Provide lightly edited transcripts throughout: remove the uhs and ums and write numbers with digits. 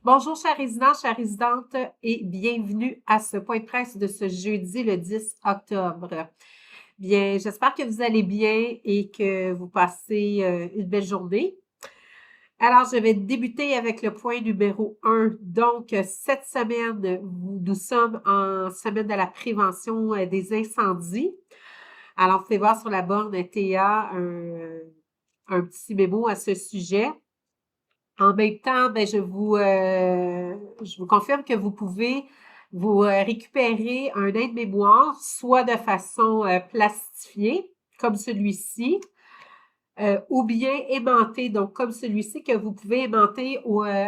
Bonjour, chers résidents, chères résidentes, et bienvenue à ce point de presse de ce jeudi, le 10 octobre. Bien, j'espère que vous allez bien et que vous passez une belle journée. Alors, je vais débuter avec le point numéro 1. Donc, cette semaine, nous sommes en semaine de la prévention des incendies. Alors, vous pouvez voir sur la borne TA un petit mémo à ce sujet. En même temps, ben, je vous confirme que vous pouvez vous récupérer un aide-mémoire, soit de façon plastifiée, comme celui-ci, ou bien aimanté, donc comme celui-ci que vous pouvez aimanter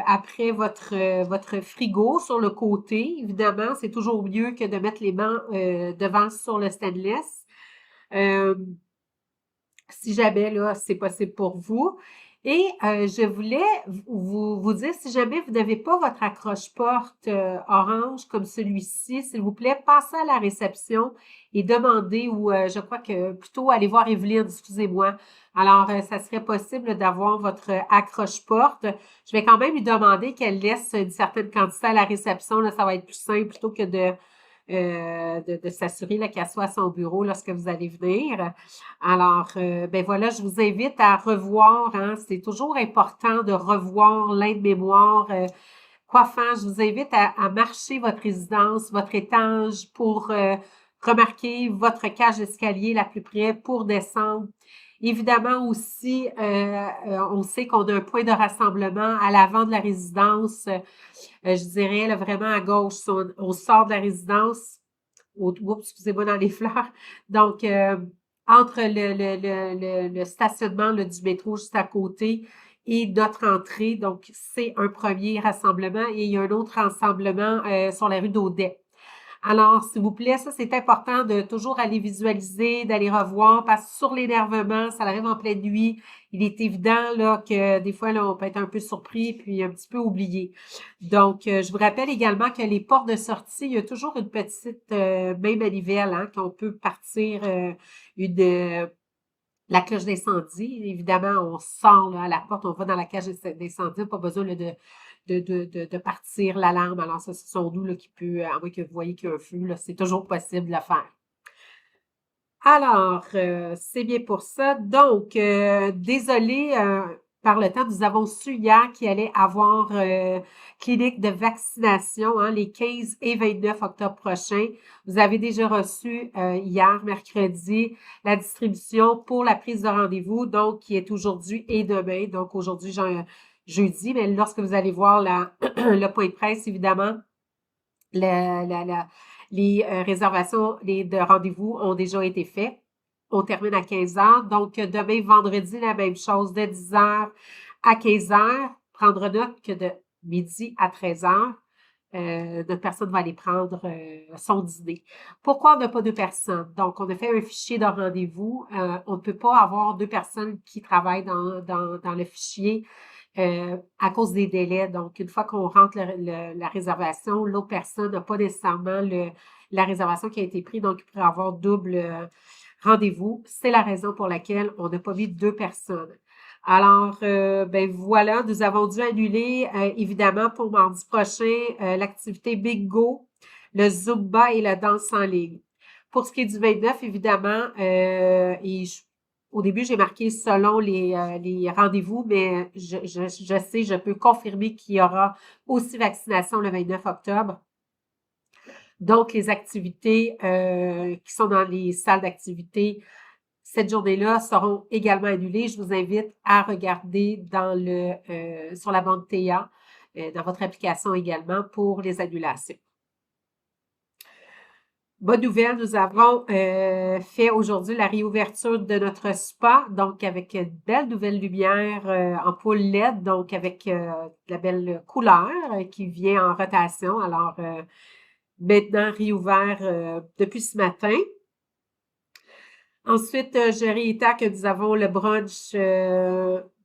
après votre frigo sur le côté. Évidemment, c'est toujours mieux que de mettre les mains devant sur le stainless. Euh, si jamais là, c'est possible pour vous. Et je voulais vous dire, si jamais vous n'avez pas votre accroche-porte orange comme celui-ci, s'il vous plaît, passez à la réception et demandez, ou je crois que plutôt aller voir Evelyne, excusez-moi. Alors, ça serait possible d'avoir votre accroche-porte. Je vais quand même lui demander qu'elle laisse une certaine quantité à la réception. Là, ça va être plus simple plutôt que de s'assurer qu'elle soit à son bureau lorsque vous allez venir. Alors, ben voilà, je vous invite à revoir, hein, c'est toujours important de revoir l'aide-mémoire coiffant. Je vous invite à marcher votre résidence, votre étage pour remarquer votre cage d'escalier la plus près pour descendre. Évidemment aussi, on sait qu'on a un point de rassemblement à l'avant de la résidence, je dirais là, vraiment à gauche, on sort de la résidence, oups, excusez-moi, dans les fleurs. Donc, entre le stationnement là, du métro juste à côté et notre entrée. Donc, c'est un premier rassemblement et il y a un autre rassemblement sur la rue d'Audet. Alors, s'il vous plaît, ça, c'est important de toujours aller visualiser, d'aller revoir, parce que sur l'énervement, ça arrive en pleine nuit. Il est évident là, que des fois, là, on peut être un peu surpris puis un petit peu oublié. Donc, je vous rappelle également que les portes de sortie, il y a toujours une petite main manivelle hein, qu'on peut partir la cloche d'incendie. Évidemment, on sort là, à la porte, on va dans la cage d'incendie, pas besoin là, de partir l'alarme. Alors, ça, ce sont nous là, qui peut, à moins que vous voyez qu'il y a un feu, là, c'est toujours possible de le faire. Alors, c'est bien pour ça. Donc, désolé, par le temps, nous avons su hier qu'il allait avoir clinique de vaccination hein, les 15 et 29 octobre prochains. Vous avez déjà reçu hier, mercredi, la distribution pour la prise de rendez-vous, donc qui est aujourd'hui et demain. Donc, aujourd'hui, jeudi, mais lorsque vous allez voir le point de presse, évidemment, la, la, la, les réservations de rendez-vous ont déjà été faites. On termine à 15 heures. Donc, demain, vendredi, la même chose, de 10 heures à 15 heures. Prendre note que de midi à 13 heures, notre personne va aller prendre son dîner. Pourquoi on n'a pas deux personnes? Donc, on a fait un fichier de rendez-vous. On ne peut pas avoir deux personnes qui travaillent dans le fichier à cause des délais. Donc, une fois qu'on rentre la réservation, l'autre personne n'a pas nécessairement la réservation qui a été prise, donc il pourrait avoir double rendez-vous. C'est la raison pour laquelle on n'a pas mis deux personnes. Alors, ben voilà, nous avons dû annuler, évidemment, pour mardi prochain, l'activité Bingo, le Zumba et la danse en ligne. Pour ce qui est du 29, évidemment, au début, j'ai marqué selon les rendez-vous, mais je sais, je peux confirmer qu'il y aura aussi vaccination le 29 octobre. Donc, les activités qui sont dans les salles d'activité cette journée-là seront également annulées. Je vous invite à regarder sur la bande TA, dans votre application également pour les annulations. Bonne nouvelle, nous avons fait aujourd'hui la réouverture de notre spa, donc avec de belles nouvelles lumières ampoule LED, donc avec de la belle couleur qui vient en rotation. Alors, maintenant réouvert depuis ce matin. Ensuite, je réitère que nous avons le brunch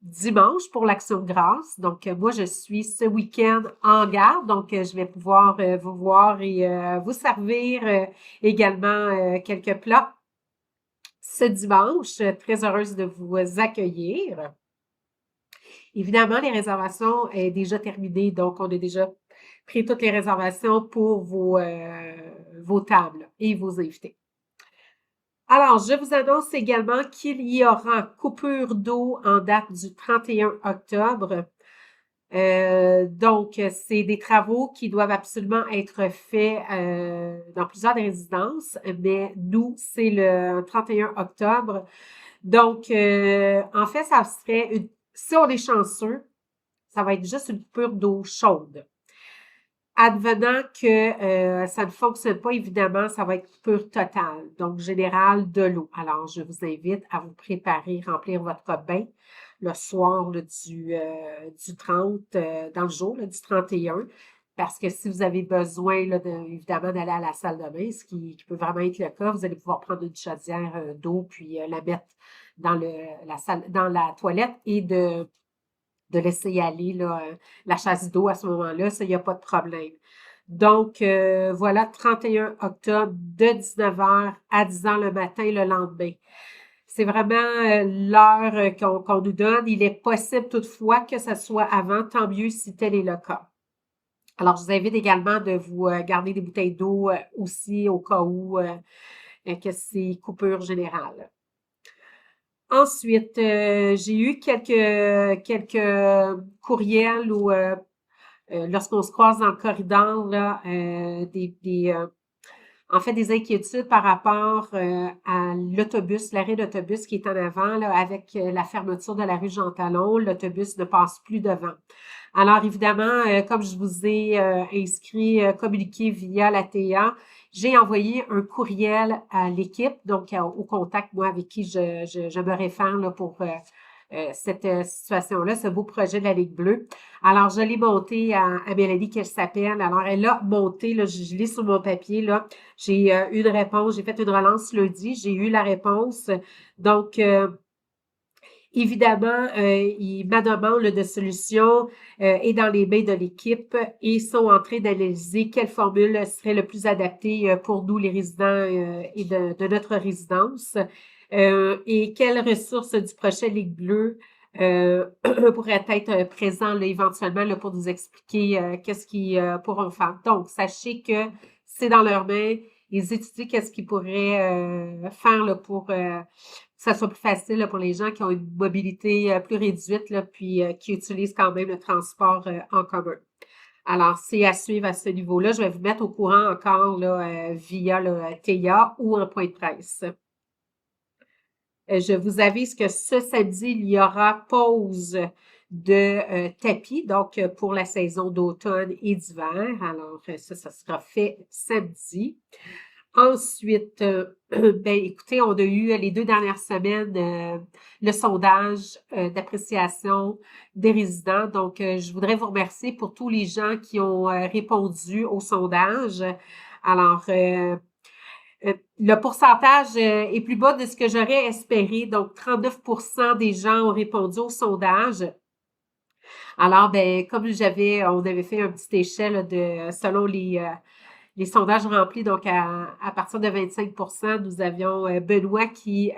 dimanche pour l'Action de grâce. Donc, moi, je suis ce week-end en garde, donc je vais pouvoir vous voir et vous servir également quelques plats ce dimanche. Très heureuse de vous accueillir. Évidemment, les réservations sont déjà terminées, donc on a déjà pris toutes les réservations pour vos tables et vos invités. Alors, je vous annonce également qu'il y aura coupure d'eau en date du 31 octobre. Donc, c'est des travaux qui doivent absolument être faits dans plusieurs des résidences, mais nous, c'est le 31 octobre. Donc, en fait, ça serait si on est chanceux, ça va être juste une coupure d'eau chaude. Advenant que ça ne fonctionne pas, évidemment, ça va être coupure totale, donc générale de l'eau. Alors, je vous invite à vous préparer, remplir votre bain le soir là, du 30, dans le jour là, du 31, parce que si vous avez besoin, là, évidemment, d'aller à la salle de bain, ce qui peut vraiment être le cas, vous allez pouvoir prendre une chaudière d'eau, puis la mettre dans dans la toilette et de laisser aller là, la chasse d'eau à ce moment-là, ça, il n'y a pas de problème. Donc, voilà, 31 octobre, de 19h à 10h le matin, le lendemain. C'est vraiment l'heure qu'on nous donne. Il est possible toutefois que ce soit avant, tant mieux si tel est le cas. Alors, je vous invite également de vous garder des bouteilles d'eau aussi au cas où que c'est coupure générale. Ensuite, j'ai eu quelques courriels ou lorsqu'on se croise dans le corridor, là, en fait, des inquiétudes par rapport à l'autobus, l'arrêt d'autobus qui est en avant, là, avec la fermeture de la rue Jean Talon, l'autobus ne passe plus devant. Alors, évidemment, comme je vous ai communiqué via la TA, j'ai envoyé un courriel à l'équipe, donc au contact, moi, avec qui je me réfère là, pour cette situation-là, ce beau projet de la Ligue bleue. Alors, je l'ai monté à Mélanie, qu'elle s'appelle. Alors, elle a monté, là, je l'ai sur mon papier, là. J'ai eu une réponse, j'ai fait une relance lundi, j'ai eu la réponse. Donc, évidemment, ma demande de solution est dans les mains de l'équipe et sont en train d'analyser quelle formule serait le plus adaptée pour nous, les résidents et de notre résidence, et quelles ressources du projet Ligue bleue pourraient être présents là, éventuellement là, pour nous expliquer qu'est-ce qu'ils pourront faire. Donc, sachez que c'est dans leurs mains. Ils étudient qu'est-ce qu'ils pourraient faire là, pour que ça soit plus facile là, pour les gens qui ont une mobilité plus réduite, là, puis qui utilisent quand même le transport en commun. Alors, c'est à suivre à ce niveau-là. Je vais vous mettre au courant encore là, via le TIA ou en point de presse. Je vous avise que ce samedi, il y aura pause de tapis, donc pour la saison d'automne et d'hiver. Alors, ça sera fait samedi. Ensuite, ben écoutez, on a eu les 2 dernières semaines le sondage d'appréciation des résidents. Donc, je voudrais vous remercier pour tous les gens qui ont répondu au sondage. Alors, le pourcentage est plus bas de ce que j'aurais espéré. Donc, 39% des gens ont répondu au sondage. Alors, ben, comme on avait fait un petit échelle selon les sondages remplis, donc à partir de 25%, nous avions Benoît qui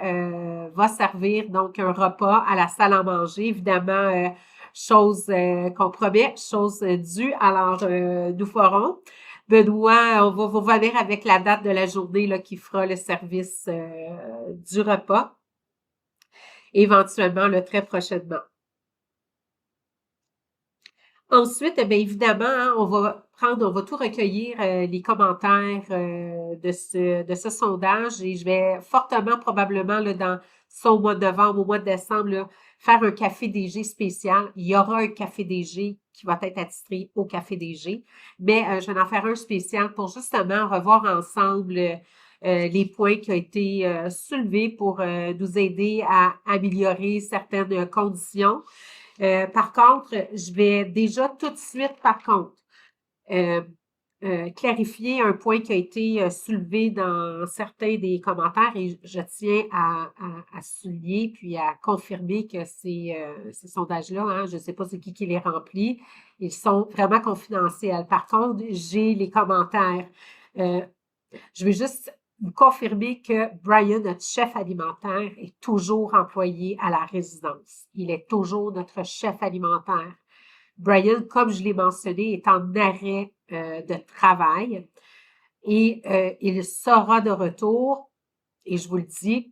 va servir donc un repas à la salle à manger, évidemment, chose qu'on promet, chose due. Alors, nous ferons. Benoît, on va vous revenir avec la date de la journée là, qui fera le service du repas, éventuellement là, très prochainement. Ensuite, bien évidemment, hein, on va tout recueillir les commentaires de ce sondage et je vais fortement, probablement, là, dans au mois de novembre, au mois de décembre, là, faire un café DG spécial. Il y aura un café DG qui va être attitré au café DG, mais je vais en faire un spécial pour justement revoir ensemble les points qui ont été soulevés pour nous aider à améliorer certaines conditions. Par contre, je vais déjà tout de suite, par contre, euh, clarifier un point qui a été soulevé dans certains des commentaires et je tiens à souligner puis à confirmer que ces sondages-là, hein, je ne sais pas c'est qui les remplit, ils sont vraiment confidentiels. Par contre, j'ai les commentaires. Je vais juste vous confirmer que Brian, notre chef alimentaire, est toujours employé à la résidence. Il est toujours notre chef alimentaire. Brian, comme je l'ai mentionné, est en arrêt de travail et il sera de retour. Et je vous le dis,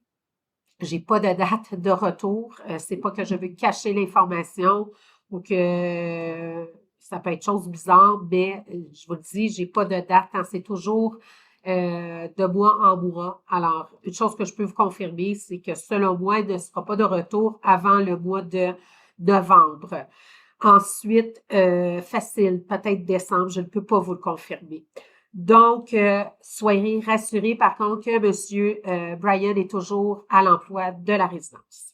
j'ai pas de date de retour. C'est pas que je veux cacher l'information ou que ça peut être chose bizarre, mais je vous le dis, j'ai pas de date. Hein, c'est toujours de mois en mois. Alors, une chose que je peux vous confirmer, c'est que selon moi, il ne sera pas de retour avant le mois de novembre. Ensuite, facile, peut-être décembre, je ne peux pas vous le confirmer. Donc, soyez rassurés par contre que M. Brian est toujours à l'emploi de la résidence.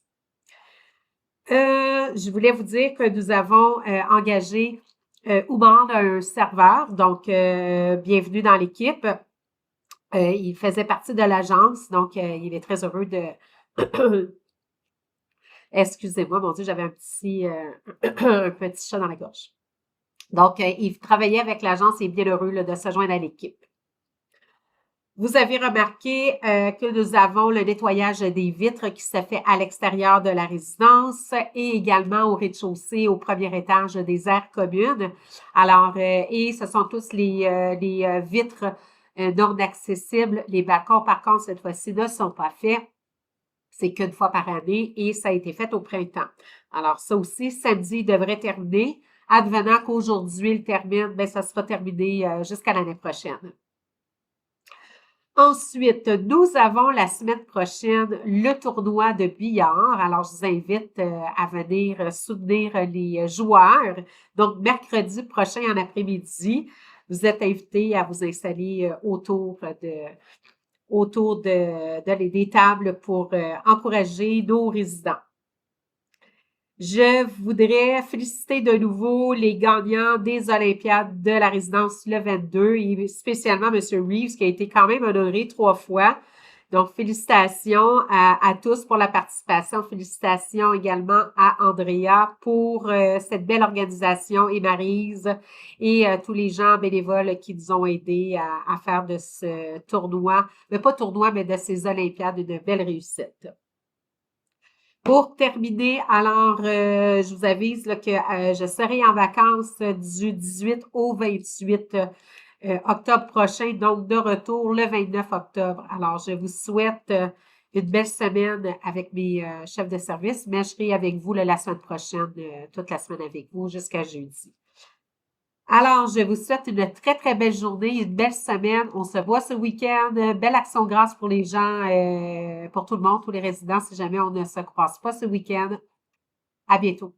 Je voulais vous dire que nous avons engagé Oumar, un serveur, donc bienvenue dans l'équipe. Il faisait partie de l'agence, donc il est très heureux de... Excusez-moi, mon Dieu, j'avais un petit chat dans la gorge. Donc, il travaillait avec l'agence et est bien heureux là, de se joindre à l'équipe. Vous avez remarqué que nous avons le nettoyage des vitres qui se fait à l'extérieur de la résidence et également au rez-de-chaussée, au premier étage des aires communes. Alors, et ce sont tous les vitres non accessibles. Les balcons, par contre, cette fois-ci, ne sont pas faits. C'est qu'une fois par année et ça a été fait au printemps. Alors, ça aussi, samedi, devrait terminer. Advenant qu'aujourd'hui, il termine, bien, ça sera terminé jusqu'à l'année prochaine. Ensuite, nous avons la semaine prochaine le tournoi de billard. Alors, je vous invite à venir soutenir les joueurs. Donc, mercredi prochain en après-midi, vous êtes invités à vous installer autour des tables pour encourager nos résidents. Je voudrais féliciter de nouveau les gagnants des Olympiades de la résidence le 22 et spécialement M. Reeves qui a été quand même honoré 3 fois. Donc, félicitations à tous pour la participation. Félicitations également à Andrea pour cette belle organisation et Maryse et tous les gens bénévoles qui nous ont aidés à faire de ce tournoi, mais pas tournoi, mais de ces Olympiades une belle réussite. Pour terminer, alors, je vous avise là, que je serai en vacances du 18 au 28 octobre prochain, donc de retour le 29 octobre. Alors, je vous souhaite une belle semaine avec mes chefs de service, mais je serai avec vous là, la semaine prochaine, toute la semaine avec vous jusqu'à jeudi. Alors, je vous souhaite une très, très belle journée, une belle semaine. On se voit ce week-end. Belle action de grâce pour les gens, pour tout le monde, tous les résidents, si jamais on ne se croise pas ce week-end. À bientôt.